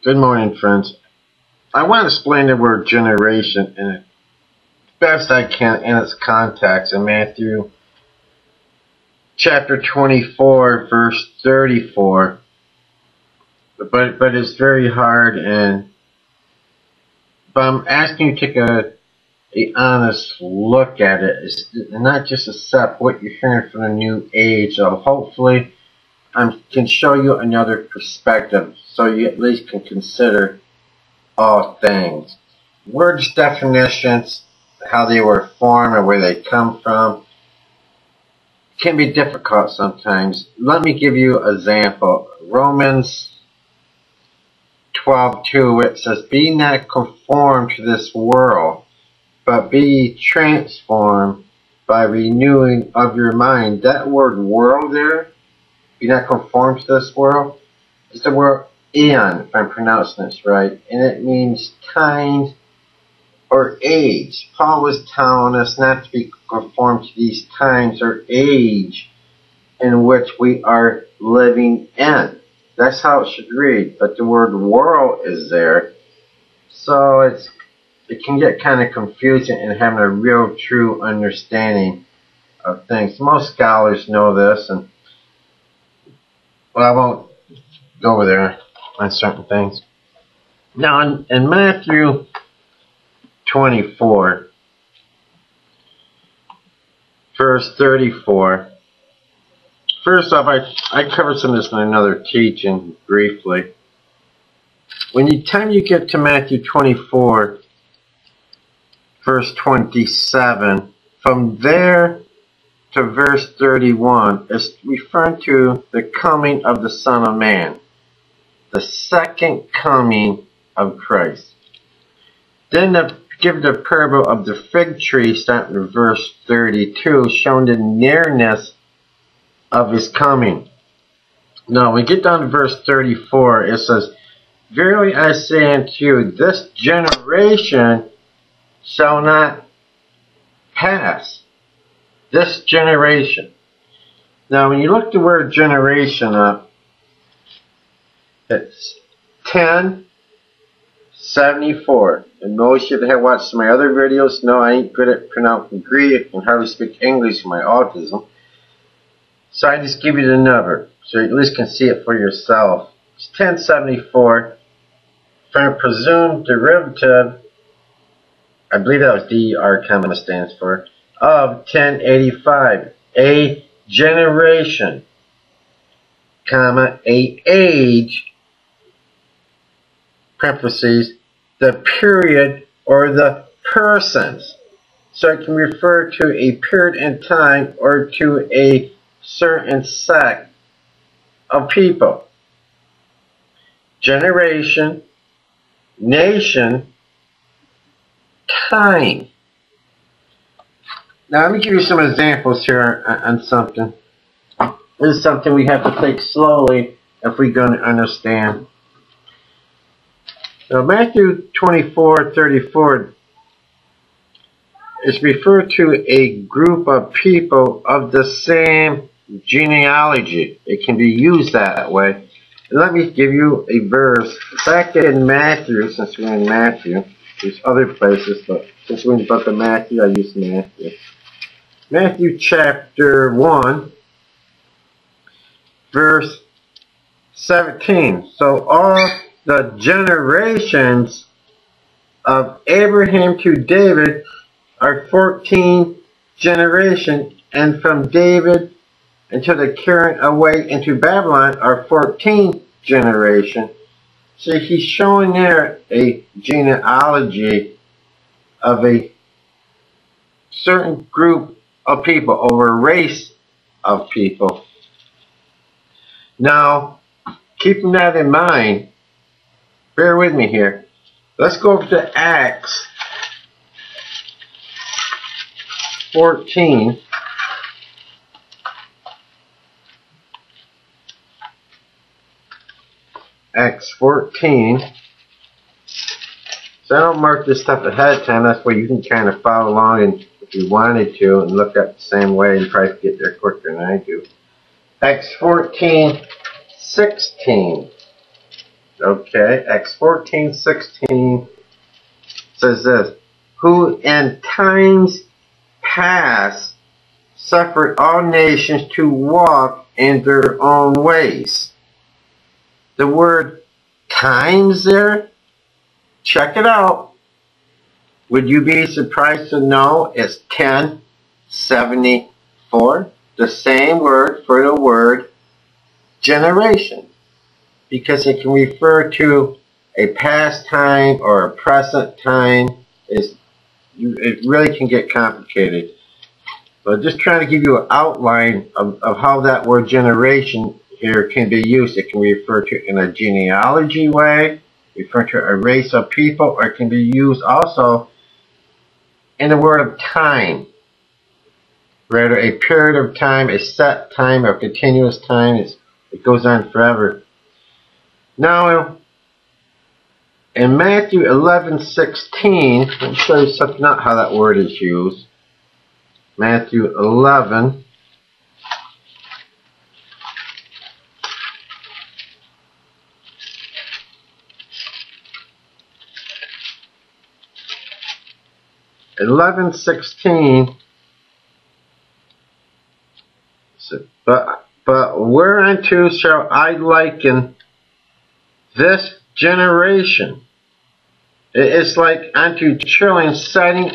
Good morning, friends. I want to explain the word generation in the best I can in its context in Matthew chapter 24, verse 34. But it's very hard, but I'm asking you to take a honest look at it, and not just accept what you're hearing from the new age. So hopefully I can show you another perspective so you at least can consider all things. Words, definitions, how they were formed or where they come from can be difficult sometimes. Let me give you an example. Romans 12:2, it says, "Be not conformed to this world, but be transformed by renewing of your mind." That word world there, be not conformed to this world, is the word eon, if I'm pronouncing this right, and it means time or age. Paul was telling us not to be conformed to these times or age in which we are living in. That's how it should read, but the word world is there, so it can get kind of confusing in having a real true understanding of things. Most scholars know this, and well, I won't go over there on certain things. Now, in Matthew 24, verse 34, first off, I covered some of this in another teaching briefly. Time you get to Matthew 24, verse 27, from there to verse 31 is referring to the coming of the Son of Man, the second coming of Christ. Then give the parable of the fig tree, starting in verse 32, showing the nearness of his coming. Now, we get down to verse 34, it says, "Verily I say unto you, this generation shall not pass." This generation. Now, when you look the word generation up, it's 1074. And most of you that have watched my other videos know I ain't good at pronouncing Greek and hardly speak English for my autism. So I just give you the number, so you at least can see it for yourself. It's 1074 from a presumed derivative, I believe that was DER, comma stands for, of 1085, a generation, comma, a age, parentheses, the period or the persons. So it can refer to a period in time or to a certain sect of people. Generation, nation, time. Now let me give you some examples here on something. This is something we have to take slowly if we're going to understand. Now Matthew 24:34 is referred to a group of people of the same genealogy. It can be used that way. And let me give you a verse. Back in Matthew, since we're in Matthew, there's other places, but since we're in the book of Matthew, I use Matthew. Matthew chapter 1, verse 17. "So all the generations of Abraham to David are 14 generations, and from David until the carrying away into Babylon are 14 generations." So he's showing there a genealogy of a certain group of people, over a race of people. Now, keeping that in mind, bear with me here. Let's go over to Acts 14. Acts 14. So I don't mark this stuff ahead of time. That's where you can kind of follow along, and if you wanted to, and look up the same way, and probably get there quicker than I do. Acts 14:16. Okay, Acts 14:16 says this, who in times past suffered all nations to walk in their own ways. The word times there, check it out. Would you be surprised to know it's 1074? The same word for the word generation. Because it can refer to a past time or a present time. It really can get complicated. So just trying to give you an outline of how that word generation here can be used. It can refer to in a genealogy way, refer to a race of people, or it can be used also in the word of time. Rather, a period of time, a set time, or continuous time. It goes on forever. Now, in Matthew 11:16, let me show you something out how that word is used. Matthew 11. Eleven 16. But whereunto shall I liken this generation? It is like unto children sitting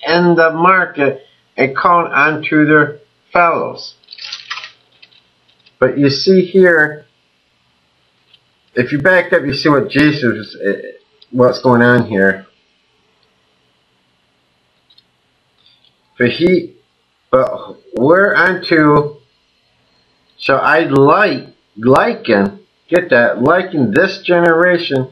in the market and calling unto their fellows. But you see here, if you back up, you see what Jesus, what's going on here. But whereunto shall I liken, get that, liken this generation?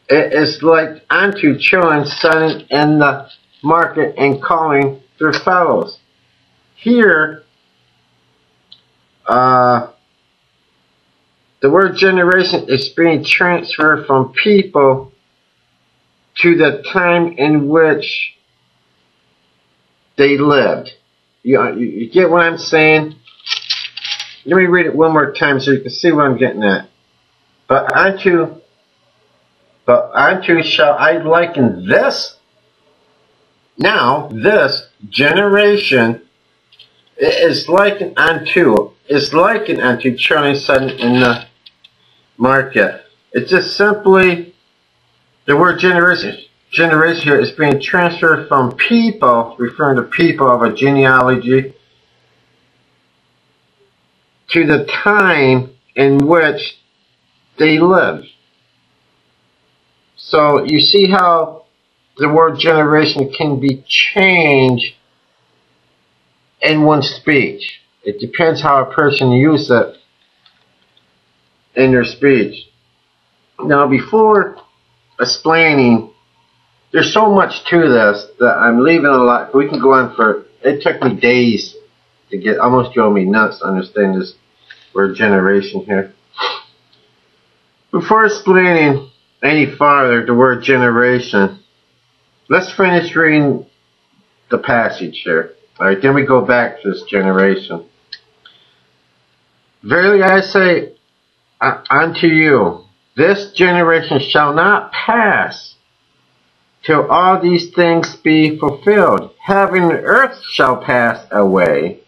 It is like unto children sitting in the market and calling their fellows. Here, the word generation is being transferred from people to the time in which they lived. You get what I'm saying? Let me read it one more time so you can see what I'm getting at. But unto shall I liken this? Now, this generation is likened unto children sitting in the market. It's just simply the word generation. Generation here is being transferred from people, referring to people of a genealogy, to the time in which they lived. So you see how the word generation can be changed in one's speech. It depends how a person uses it in their speech. Now, before explaining, there's so much to this that I'm leaving a lot. We can go on for, it took me days to get, almost drove me nuts to understand this word generation here. Before explaining any farther the word generation, let's finish reading the passage here. Alright, then we go back to this generation. Verily I say unto you, this generation shall not pass till all these things be fulfilled. Heaven and earth shall pass away,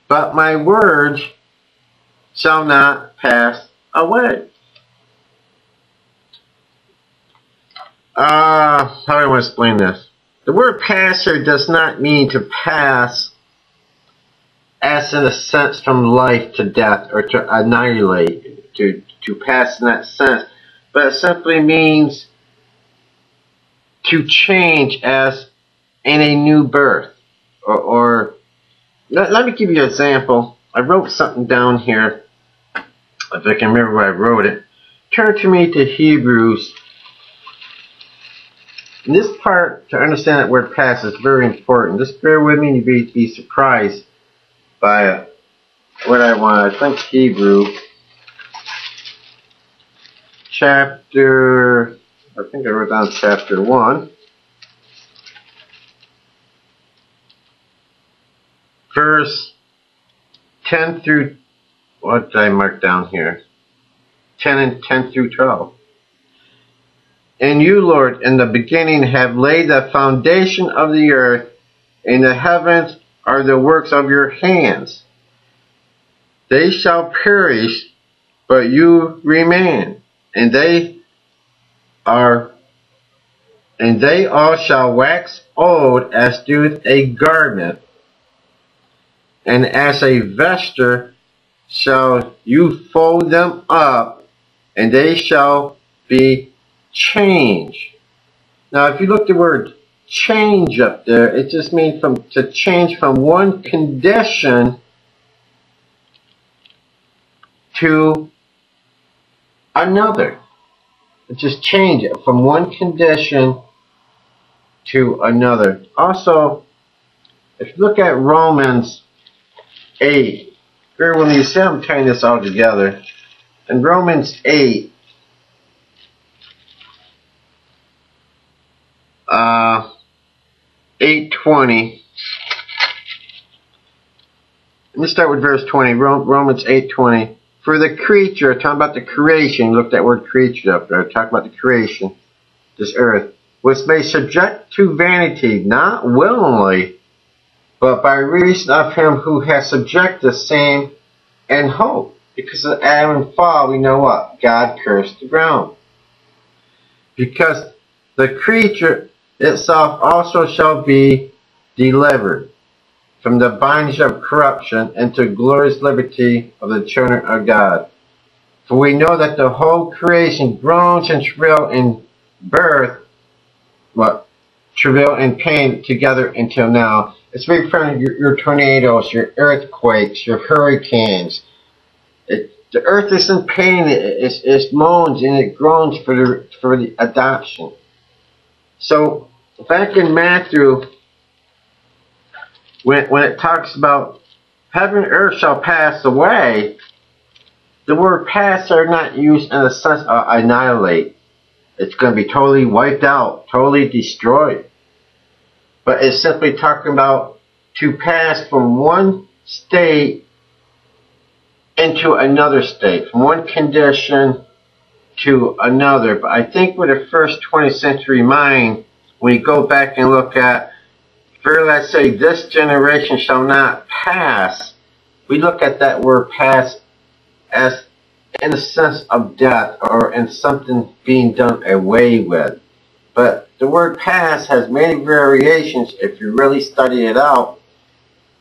but my words shall not pass away. How do I want to explain this? The word pass here does not mean to pass as in a sense from life to death or to annihilate, to pass in that sense, but it simply means to change as in a new birth. Or let me give you an example. I wrote something down here, if I can remember where I wrote it. Turn to me to Hebrews. And this part, to understand that word pass, is very important. Just bear with me and you'll be surprised by what I want. I think Hebrew chapter, I think I wrote down chapter 1. Verse 10 through, what did I mark down here? 10 and 10 through 12. And you, Lord, in the beginning have laid the foundation of the earth, and the heavens are the works of your hands. They shall perish, but you remain, and they all shall wax old as doeth a garment, and as a vesture shall you fold them up, and they shall be changed. Now, if you look at the word change up there, it just means to change from one condition to another. It just change it from one condition to another. Also, if you look at Romans 8, here when you see I'm tying this all together, in Romans 8, 8:20. Let me start with verse 20. Romans 8:20. For the creature, talking about the creation, look at that word creature up there, talking about the creation, this earth, was made subject to vanity, not willingly, but by reason of him who has subjected the same in hope. Because of Adam and fall, we know what? God cursed the ground. Because the creature itself also shall be delivered from the bondage of corruption into glorious liberty of the children of God. For we know that the whole creation groans and travail in birth, travail and pain together until now. It's referring to your tornadoes, your earthquakes, your hurricanes. The earth is in pain. It moans and it groans for the adoption. So back in Matthew, when it talks about heaven and earth shall pass away, the word pass are not used in the sense of annihilate. It's going to be totally wiped out, totally destroyed. But it's simply talking about to pass from one state into another state, from one condition to another. But I think with the first 20th century mind, when you go back and look at, verily I say, this generation shall not pass, we look at that word pass as in the sense of death or in something being done away with. But the word pass has many variations if you really study it out.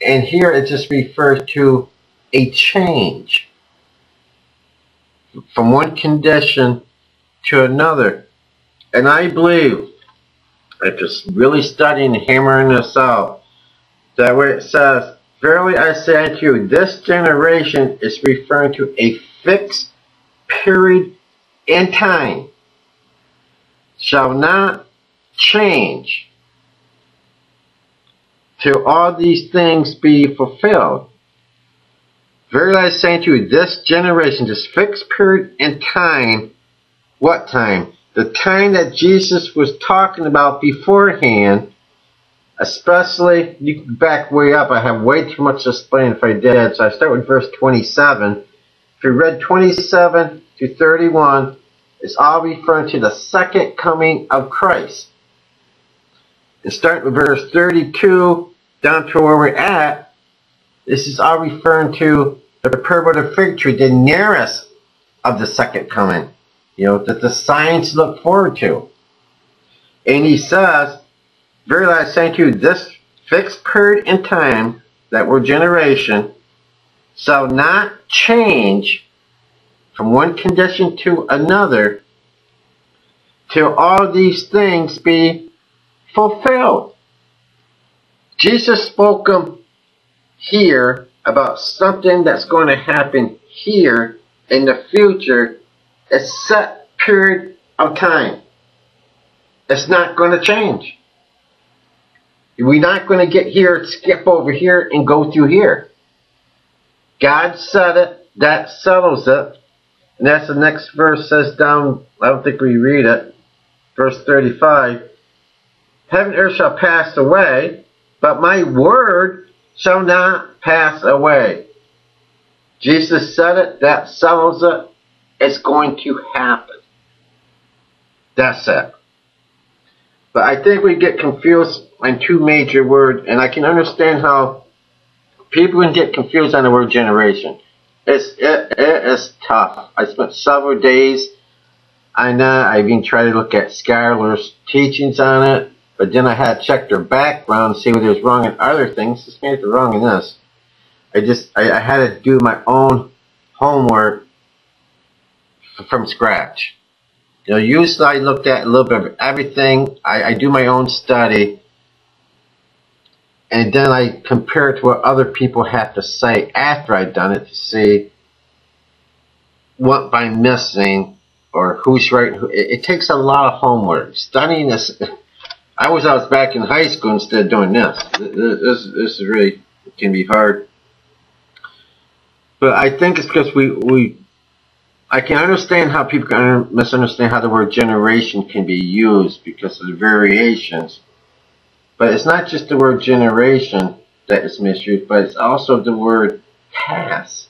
And here it just refers to a change from one condition to another. And I believe, after really studying and hammering this out, that where it says, verily I say unto you, this generation is referring to a fixed period in time, shall not change till all these things be fulfilled. Verily I say unto you, this generation, this fixed period in time, what time? The time that Jesus was talking about beforehand, especially, you can back way up, I have way too much to explain if I did, so I start with verse 27. If you read 27 to 31, it's all referring to the second coming of Christ. And starting with verse 32 down to where we're at, this is all referring to the parable of the fig tree, the nearest of the second coming. You know, that the signs look forward to. And he says, verily I say to you, this fixed period in time, that word generation, shall not change from one condition to another till all these things be fulfilled. Jesus spoke here about something that's going to happen here in the future, a set period of time. It's not going to change. We're not going to get here, skip over here, and go through here. God said it, that settles it. And that's the next verse says down, I don't think we read it, verse 35. Heaven and earth shall pass away, but my word shall not pass away. Jesus said it, that settles it. It's going to happen. That's it. But I think we get confused on two major words, and I can understand how people can get confused on the word generation. It is tough. I spent several days on that. I even tried to look at scholars' teachings on it, but then I had to check their background and see what was wrong in other things. Just made it wrong in this. I had to do my own homework from scratch. You know, usually I looked at a little bit of everything. I do my own study, and then I compare it to what other people have to say after I've done it to see what I'm missing or who's right. It takes a lot of homework. Studying this, I was back in high school instead of doing this. This is really, it can be hard. But I think it's because I can understand how people can misunderstand how the word generation can be used because of the variations. But it's not just the word generation that is misused, but it's also the word pass.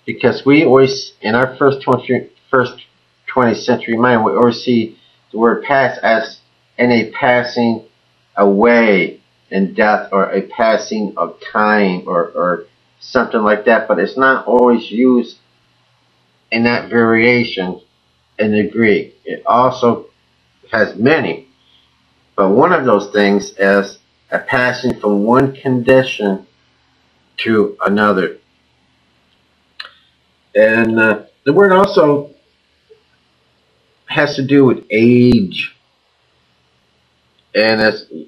Because we always, in our first 20th century mind, we always see the word pass as in a passing away in death or a passing of time or something like that. But it's not always used in that variation in the Greek. It also has many. But one of those things is a passing from one condition to another. And the word also has to do with age. And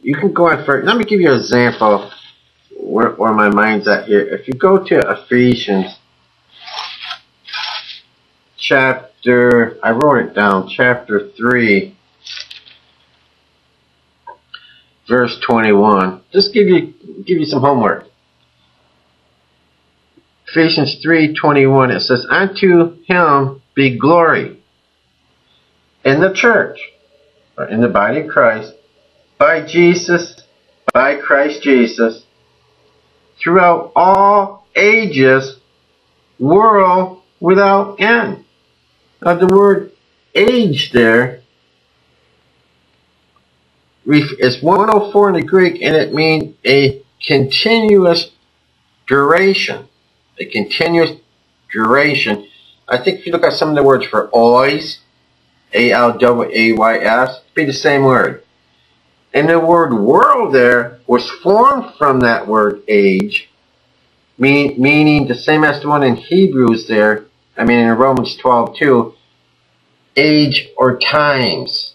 you can go on for, let me give you an example where my mind's at here. If you go to Ephesians chapter, I wrote it down, chapter 3, verse 21. Just give you some homework. Ephesians 3:21. It says, "Unto him be glory in the church," or in the body of Christ, by Christ Jesus, throughout all ages, world without end. Now the word age there is 104 in the Greek, and it means a continuous duration. A continuous duration. I think if you look at some of the words for always, ALWAYS, it'd be the same word. And the word world there was formed from that word age, meaning the same as the one in Hebrews there, I mean in Romans 12 too, age or times.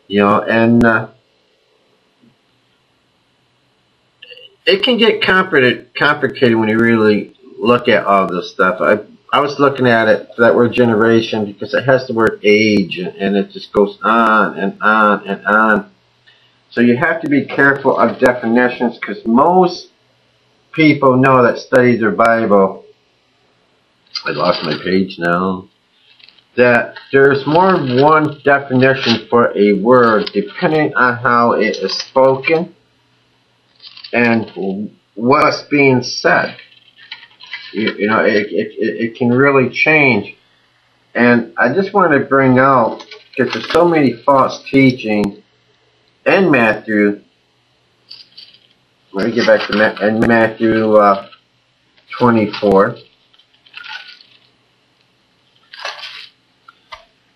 You know, and it can get complicated when you really look at all this stuff. I was looking at it, that word generation, because it has the word age, and it just goes on and on and on. So you have to be careful of definitions, because most people know that study their Bible. I lost my page now. That there's more than one definition for a word, depending on how it is spoken and what's being said. You know, it can really change. And I just want to bring out, because there's so many false teaching in Matthew. Let me get back to Matthew 24.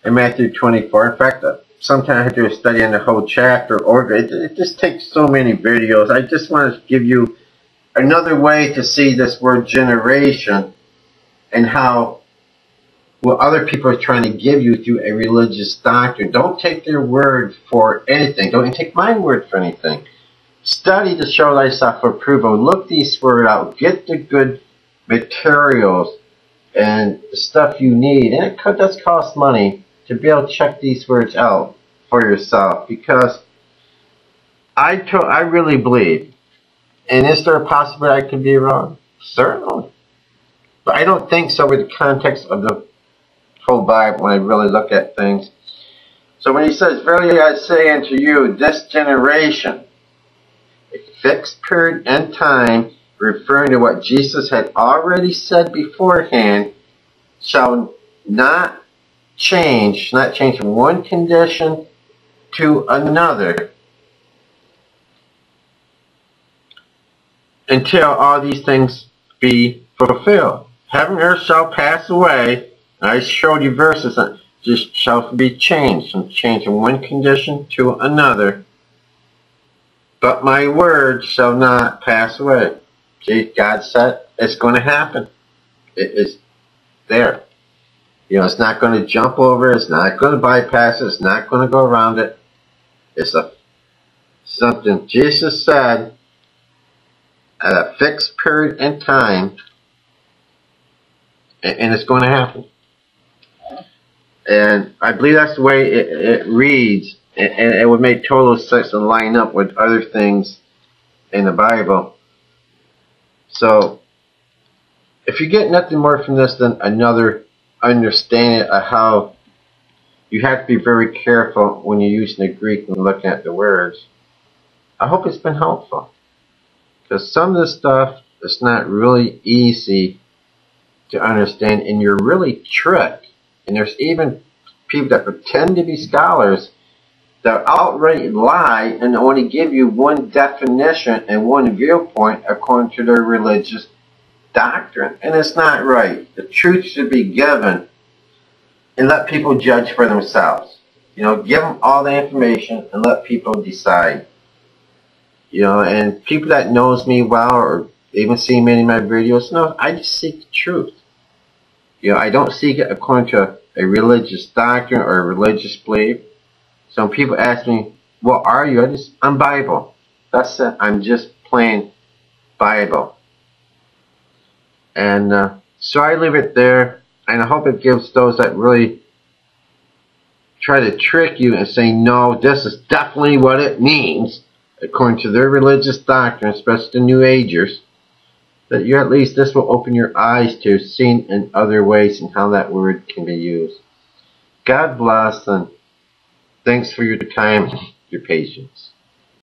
In Matthew 24, in fact, sometimes I have to do a study on the whole chapter, or it just takes so many videos. I just want to give you another way to see this word generation and how what other people are trying to give you through a religious doctrine. Don't take their word for anything. Don't even take my word for anything. Study to show thyself approval. Look these words out. Get the good materials and the stuff you need. And it does cost money to be able to check these words out for yourself, because I really believe, and is there a possibility I could be wrong? Certainly. But I don't think so with the context of the whole Bible when I really look at things. So when he says, "Verily I say unto you, this generation," a fixed period in time, referring to what Jesus had already said beforehand, shall not change from one condition to another until all these things be fulfilled. Heaven and earth shall pass away. I showed you verses that just shall be changed from one condition to another. But my word shall not pass away. See, God said it's going to happen. It is there. You know, it's not going to jump over. It's not going to bypass it. It's not going to go around it. It's something Jesus said at a fixed period in time, and it's going to happen. And I believe that's the way it reads, and it would make total sense and line up with other things in the Bible. So, if you get nothing more from this than another understanding of how you have to be very careful when you're using the Greek and looking at the words, I hope it's been helpful. Because some of this stuff is not really easy to understand, and you're really tricked. And there's even people that pretend to be scholars that outright lie and only give you one definition and one viewpoint according to their religious doctrine. And it's not right. The truth should be given and let people judge for themselves. You know, give them all the information and let people decide. You know, and people that knows me well or even see many of my videos know I just seek the truth. You know, I don't seek it according to a religious doctrine or a religious belief. So when people ask me, what are you? I'm Bible. That's it. I'm just plain Bible. And so I leave it there. And I hope it gives those that really try to trick you and say, no, this is definitely what it means, according to their religious doctrine, especially the New Agers, that you at least this will open your eyes to seeing in other ways and how that word can be used. God bless, and thanks for your time, your patience.